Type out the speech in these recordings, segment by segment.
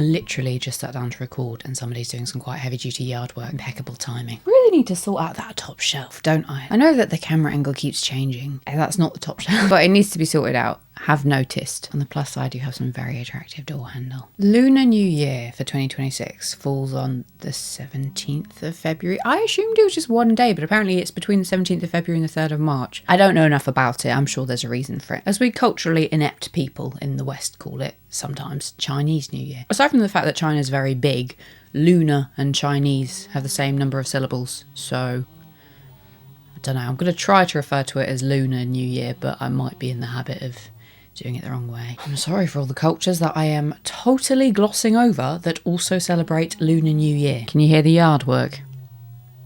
I literally just sat down to record and somebody's doing some quite heavy duty yard work. Impeccable timing. Really need to sort out that top shelf, don't I? I know that the camera angle keeps changing. That's not the top shelf, but it needs to be sorted out. Have noticed. On the plus side, you have some very attractive door handle. Lunar New Year for 2026 falls on the 17th of February. I assumed it was just one day, but apparently it's between the 17th of February and the 3rd of March. I don't know enough about it. I'm sure there's a reason for it. As we culturally inept people in the West call it sometimes, Chinese New Year. Aside from the fact that China's very big, lunar and Chinese have the same number of syllables, so I don't know. I'm going to try to refer to it as Lunar New Year, but I might be in the habit of doing it the wrong way. I'm sorry for all the cultures that I am totally glossing over that also celebrate Lunar New Year. Can you hear the yard work?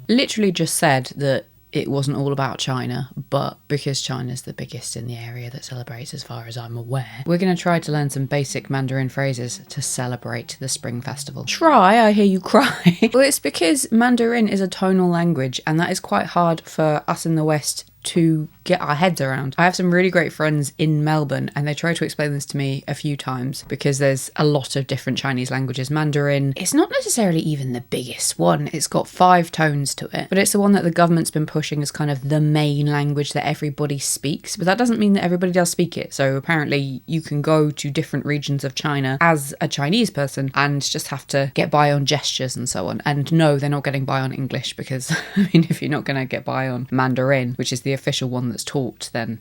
Literally just said that it wasn't all about China, but because China's the biggest in the area that celebrates as far as I'm aware, we're going to try to learn some basic Mandarin phrases to celebrate the Spring Festival. Try, I hear you cry. Well, it's because Mandarin is a tonal language and that is quite hard for us in the West to get our heads around. I have some really great friends in Melbourne and they try to explain this to me a few times because there's a lot of different Chinese languages. Mandarin, it's not necessarily even the biggest one. It's got 5 tones to it, but it's the one that the government's been pushing as kind of the main language that everybody speaks. But that doesn't mean that everybody does speak it. So apparently you can go to different regions of China as a Chinese person and just have to get by on gestures and so on. And no, they're not getting by on English because, I mean, if you're not going to get by on Mandarin, which is the official one that's taught, then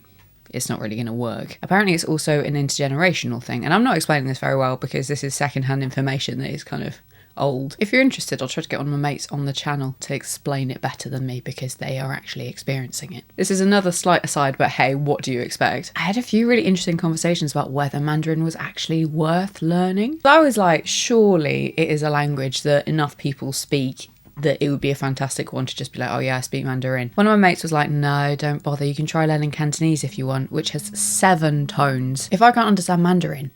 it's not really going to work. Apparently it's also an intergenerational thing, and I'm not explaining this very well because this is secondhand information that is kind of old. If you're interested, I'll try to get one of my mates on the channel to explain it better than me because they are actually experiencing it. This is another slight aside, but hey, what do you expect? I had a few really interesting conversations about whether Mandarin was actually worth learning. I was like, surely it is a language that enough people speak that it would be a fantastic one to just be like, oh yeah, I speak Mandarin. One of my mates was like, no, don't bother. You can try learning Cantonese if you want, which has 7 tones. If I can't understand Mandarin,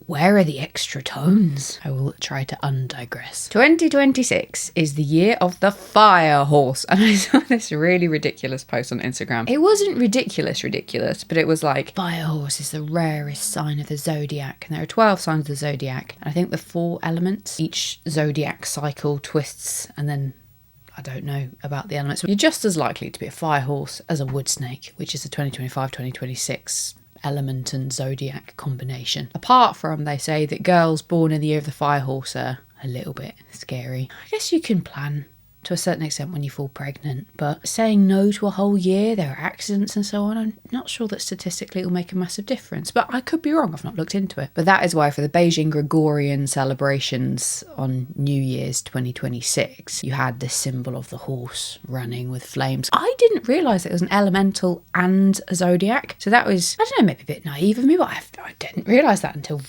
where are the extra tones? I will try to undigress. 2026 is the year of the fire horse. And I saw this really ridiculous post on Instagram. It wasn't ridiculous, but it was like, fire horse is the rarest sign of the zodiac. And there are 12 signs of the zodiac. And I think the 4 elements, each zodiac cycle twists and then I don't know about the elements. You're just as likely to be a fire horse as a wood snake, which is a 2025-2026 element and zodiac combination. Apart from, they say that girls born in the year of the fire horse are a little bit scary. I guess you can plan to a certain extent when you fall pregnant, but saying no to a whole year, there are accidents and so on, I'm not sure that statistically it will make a massive difference, but I could be wrong, I've not looked into it. But that is why for the Beijing Gregorian celebrations on New Year's 2026, you had this symbol of the horse running with flames. I didn't realise it was an elemental and a zodiac, so that was, I don't know, maybe a bit naive of me, but I didn't realise that until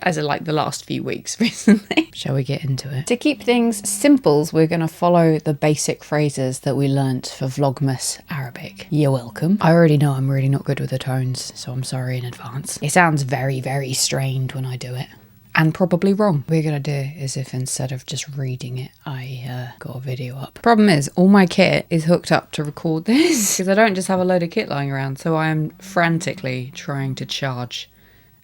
as of like the last few weeks recently. Shall we get into it? To keep things simple, we're going to follow the basic phrases that we learnt for Vlogmas Arabic. You're welcome. I already know I'm really not good with the tones, so I'm sorry in advance. It sounds very, very strained when I do it. And probably wrong. What we're going to do is if instead of just reading it, I got a video up. Problem is, all my kit is hooked up to record this because I don't just have a load of kit lying around, so I am frantically trying to charge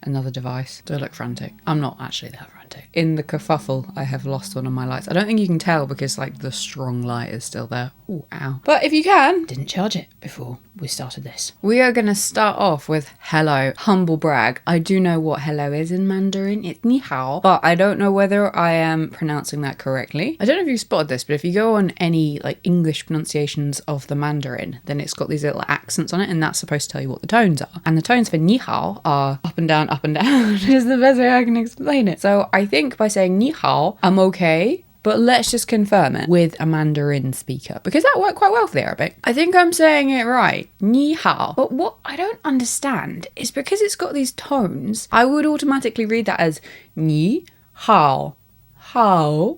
another device. Do I look frantic? I'm not actually that frantic. In the kerfuffle, I have lost one of my lights. I don't think you can tell because like the strong light is still there. Ooh, ow. But if you can, didn't charge it before we started this. We are going to start off with hello. Humble brag. I do know what hello is in Mandarin. It's ni hao, but I don't know whether I am pronouncing that correctly. I don't know if you spotted this, but if you go on any like English pronunciations of the Mandarin, then it's got these little accents on it and that's supposed to tell you what the tones are. And the tones for ni hao are up and down, is the best way I can explain it. So I think by saying ni hao, I'm okay. But let's just confirm it with a Mandarin speaker because that worked quite well for the Arabic. I think I'm saying it right. Ni hao. But what I don't understand is because it's got these tones, I would automatically read that as ni hao. How?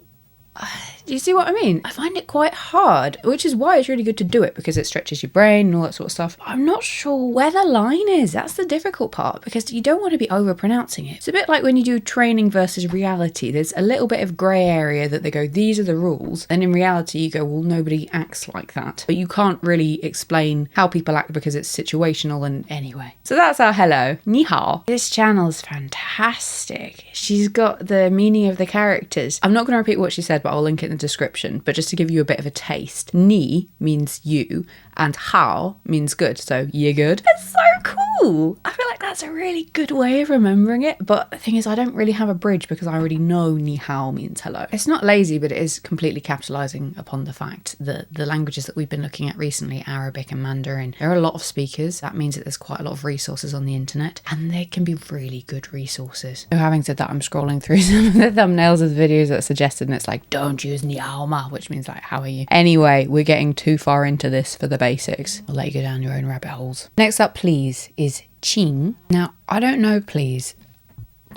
Do you see what I mean? I find it quite hard, which is why it's really good to do it because it stretches your brain and all that sort of stuff. I'm not sure where the line is. That's the difficult part because you don't want to be over-pronouncing it. It's a bit like when you do training versus reality. There's a little bit of grey area that they go, these are the rules. And in reality, you go, well, nobody acts like that. But you can't really explain how people act because it's situational and anyway. So that's our hello. Ni hao. This channel is fantastic. she's got the meaning of the characters. I'm not going to repeat what she said, but I'll link it in the description. But just to give you a bit of a taste, ni means you and hao means good. So you're good. That's so cool. I feel like that's a really good way of remembering it. But the thing is, I don't really have a bridge because I already know ni hao means hello. It's not lazy, but it is completely capitalizing upon the fact that the languages that we've been looking at recently, Arabic and Mandarin, there are a lot of speakers. That means that there's quite a lot of resources on the internet, and they can be really good resources. So having said that, I'm scrolling through some of the thumbnails of the videos that are suggested, and it's like, don't use ni hao ma, which means like, how are you? Anyway, we're getting too far into this for the basics. I'll let you go down your own rabbit holes. Next up, please, is qing. Now, I don't know please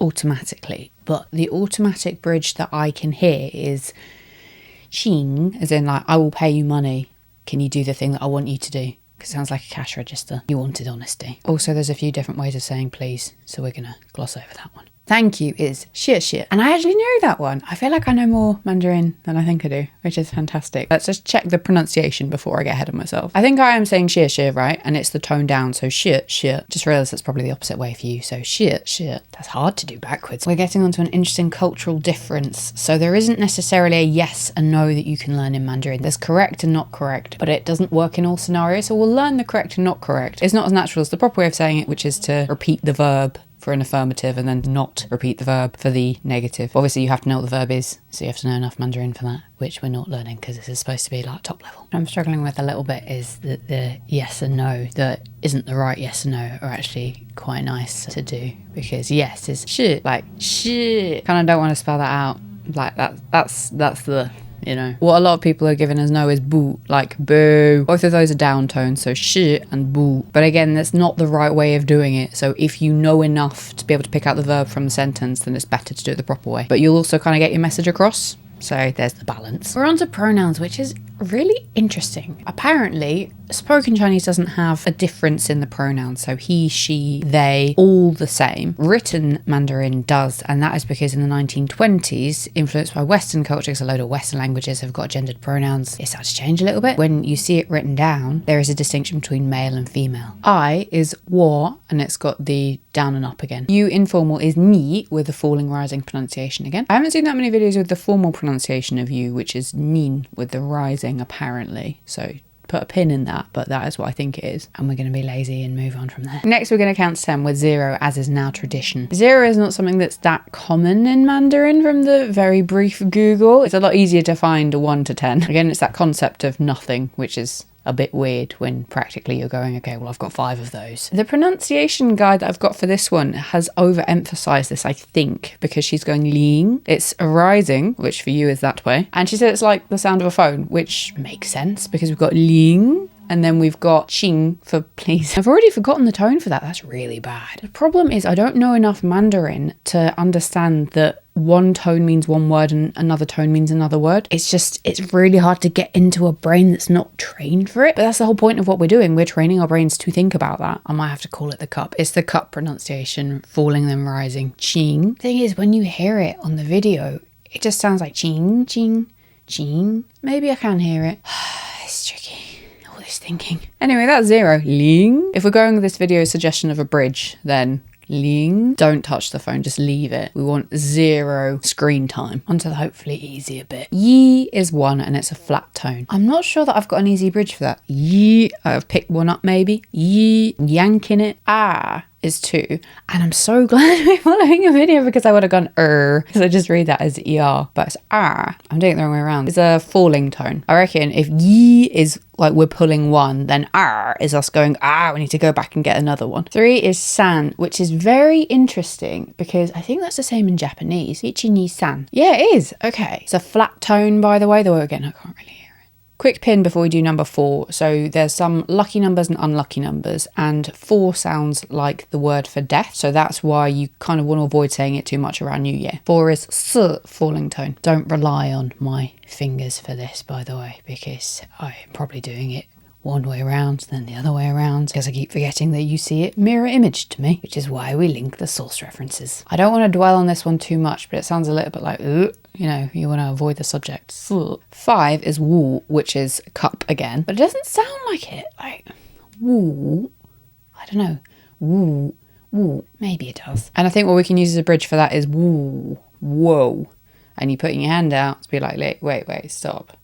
automatically, but the automatic bridge that I can hear is qing, as in like, I will pay you money. Can you do the thing that I want you to do? Because it sounds like a cash register. You wanted honesty. Also, there's a few different ways of saying please, so we're gonna gloss over that one. Thank you is shit shit. And I actually know that one. I feel like I know more Mandarin than I think I do, which is fantastic. Let's just check the pronunciation before I get ahead of myself. I think I am saying shit shit, right? And it's the tone down, so shit shit. Just realised that's probably the opposite way for you. So shit shit. That's hard to do backwards. We're getting onto an interesting cultural difference. So there isn't necessarily a yes and no that you can learn in Mandarin. There's correct and not correct, but it doesn't work in all scenarios. So we'll learn the correct and not correct. It's not as natural as the proper way of saying it, which is to repeat the verb for an affirmative and then not repeat the verb for the negative. Obviously you have to know what the verb is, so you have to know enough Mandarin for that, which we're not learning because this is supposed to be like top level. What I'm struggling with a little bit is that the yes and no that isn't the right yes and no are actually quite nice to do, because yes is shit, like shit. Kind of don't want to spell that out like that. That's the, you know, what a lot of people are giving as no is boo, like boo. Both of those are down tones, so shit and boo. But again, that's not the right way of doing it. So if you know enough to be able to pick out the verb from the sentence, then it's better to do it the proper way. But you'll also kind of get your message across. So there's the balance. We're on to pronouns, which is really interesting. Apparently, spoken Chinese doesn't have a difference in the pronouns. So he, she, they, all the same. Written Mandarin does, and that is because in the 1920s, influenced by Western culture, because a load of Western languages have got gendered pronouns, it started to change a little bit. When you see it written down, there is a distinction between male and female. I is wo, and it's got the down and up again. You informal is ni, with the falling rising pronunciation again. I haven't seen that many videos with the formal pronunciation of you, which is nin, with the rising apparently. So put a pin in that, but that is what I think it is. And we're going to be lazy and move on from there. Next, we're going to count to 10 with 0, as is now tradition. 0 is not something that's that common in Mandarin from the very brief Google. It's a lot easier to find a 1 to 10. Again, it's that concept of nothing, which is a bit weird when practically you're going, okay, well, I've got 5 of those. The pronunciation guide that I've got for this one has overemphasized this, I think, because she's going ling. It's a rising, which for you is that way. And she said it's like the sound of a phone, which makes sense because we've got ling and then we've got qing for please. I've already forgotten the tone for that. That's really bad. The problem is I don't know enough Mandarin to understand that one tone means one word and another tone means another word. It's really hard to get into a brain that's not trained for it. But that's the whole point of what we're doing. We're training our brains to think about that. I might have to call it the cup. It's the cup pronunciation, falling then rising, qing. Thing is, when you hear it on the video, it just sounds like qing, qing, qing. Maybe I can hear it. It's tricky. All this thinking. Anyway, that's 0. Ling. If we're going with this video suggestion of a bridge, then ling. Don't touch the phone, just leave it. We want 0 screen time. Onto the hopefully easier bit. Yi is 1 and it's a flat tone. I'm not sure that I've got an easy bridge for that. Yi, I've picked one up maybe. Yi, yanking it. Ah is 2. And I'm so glad we're following a video because I would have gone because I just read that as er, but it's ah. I'm doing it the wrong way around. It's a falling tone. I reckon if yi is like we're pulling 1, then ah is us going we need to go back and get another one. 3 is san, which is very interesting because I think that's the same in Japanese. Ichi ni san. Yeah, it is. Okay. It's a flat tone, by the way, though again I can't really hear it. Quick pin before we do number 4. So there's some lucky numbers and unlucky numbers, and 4 sounds like the word for death. So that's why you kind of want to avoid saying it too much around New Year. 4 is s, falling tone. Don't rely on my fingers for this, by the way, because I'm probably doing it one way around, then the other way around, because I keep forgetting that you see it mirror image to me, which is why we link the source references. I don't want to dwell on this one too much, but it sounds a little bit like, you know, you want to avoid the subject. 5 is wu, which is cup again, but it doesn't sound like it. Like, wu, I don't know, wu, Woo. Maybe it does. And I think what we can use as a bridge for that is woo. Whoa. And you putting your hand out to be like, wait, stop.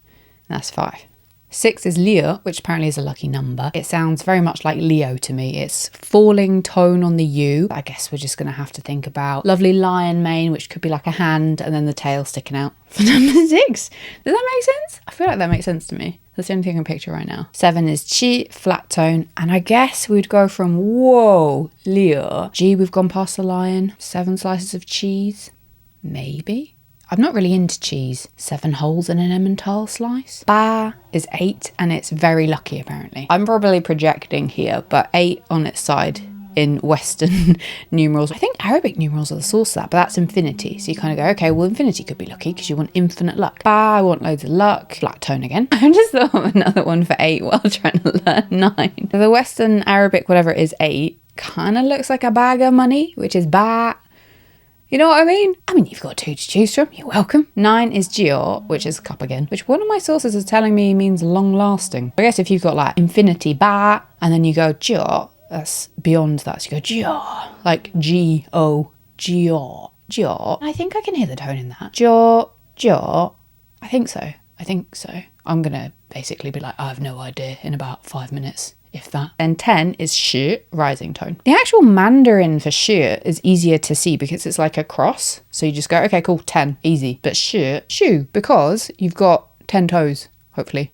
And that's 5. 6 is Leo, which apparently is a lucky number. It sounds very much like Leo to me. It's falling tone on the U. I guess we're just going to have to think about lovely lion mane, which could be like a hand, and then the tail sticking out for number 6. Does that make sense? I feel like that makes sense to me. That's the only thing I can picture right now. 7 is Chi, flat tone. And I guess we'd go from whoa, Leo. G, we've gone past the lion. 7 slices of cheese. Maybe. I'm not really into cheese. 7 holes in an Emmental slice. Ba is 8 and it's very lucky apparently. I'm probably projecting here, but 8 on its side in Western numerals. I think Arabic numerals are the source of that, but that's infinity. So you kind of go, okay, well infinity could be lucky because you want infinite luck. Ba, I want loads of luck. Flat tone again. I just thought of another one for 8 while trying to learn 9. So the Western Arabic, whatever it is, 8, kind of looks like a bag of money, which is ba. You know what I mean? You've got 2 to choose from. You're welcome. 9 is Gio, which is cup again, which one of my sources is telling me means long lasting. I guess if you've got like infinity ba, and then you go Gio, that's beyond that. So you go Gio, like G-O, Gio, Gio. I think I can hear the tone in that. Gio, Gio. I think so. I'm going to basically be like, I have no idea in about 5 minutes. If that. Then 10 is shi, rising tone. The actual Mandarin for shi is easier to see because it's like a cross. So you just go, okay, cool, 10, easy. But shi, shoe, because you've got 10 toes, hopefully.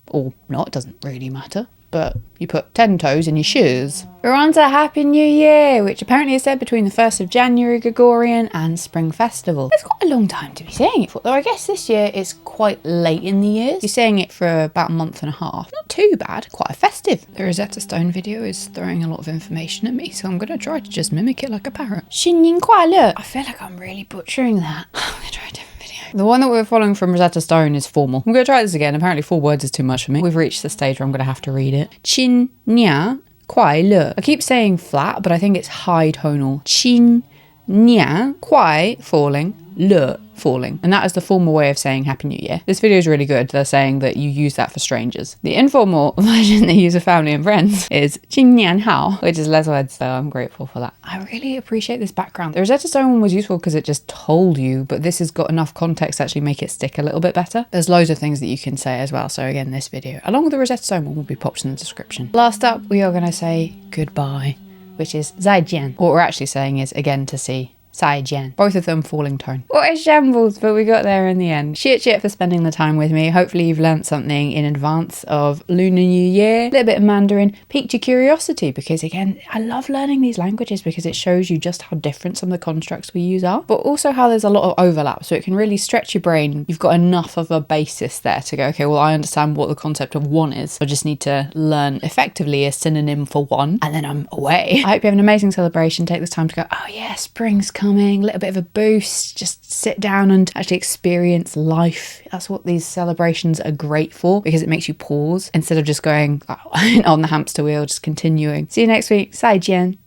Or not, it doesn't really matter. But you put 10 toes in your shoes. We're on to Happy New Year, which apparently is said between the 1st of January Gregorian and Spring Festival. It's quite a long time to be saying it for, though I guess this year it's quite late in the year. You're saying it for about a month and a half. Not too bad, quite festive. The Rosetta Stone video is throwing a lot of information at me, so I'm going to try to just mimic it like a parrot. 新年快乐. I feel like I'm really butchering that. I'm going to try a different video. The one that we're following from Rosetta Stone is formal. I'm going to try this again. Apparently 4 words is too much for me. We've reached the stage where I'm going to have to read it. 新年快乐. I keep saying flat, but I think it's high tonal. 新年快 falling, 乐 falling. And that is the formal way of saying Happy New Year. This video is really good. They're saying that you use that for strangers. The informal version they use for family and friends is 新年好, which is less words, so I'm grateful for that. I really appreciate this background. The Rosetta Stone one was useful because it just told you, but this has got enough context to actually make it stick a little bit better. There's loads of things that you can say as well. So again, this video, along with the Rosetta Stone one, will be popped in the description. Last up, we are going to say goodbye, which is 再见. What we're actually saying is again to see. 再见. Both of them falling tone. What a shambles, but we got there in the end. Shit for spending the time with me. Hopefully you've learnt something in advance of Lunar New Year. A little bit of Mandarin. Piqued your curiosity because again, I love learning these languages because it shows you just how different some of the constructs we use are, but also how there's a lot of overlap. So it can really stretch your brain. You've got enough of a basis there to go, okay, well, I understand what the concept of one is. I just need to learn effectively a synonym for one and then I'm away. I hope you have an amazing celebration. Take this time to go, oh yeah, spring's coming. A little bit of a boost, just sit down and actually experience life. That's what these celebrations are great for because it makes you pause instead of just going on the hamster wheel, just continuing. See you next week. 再见.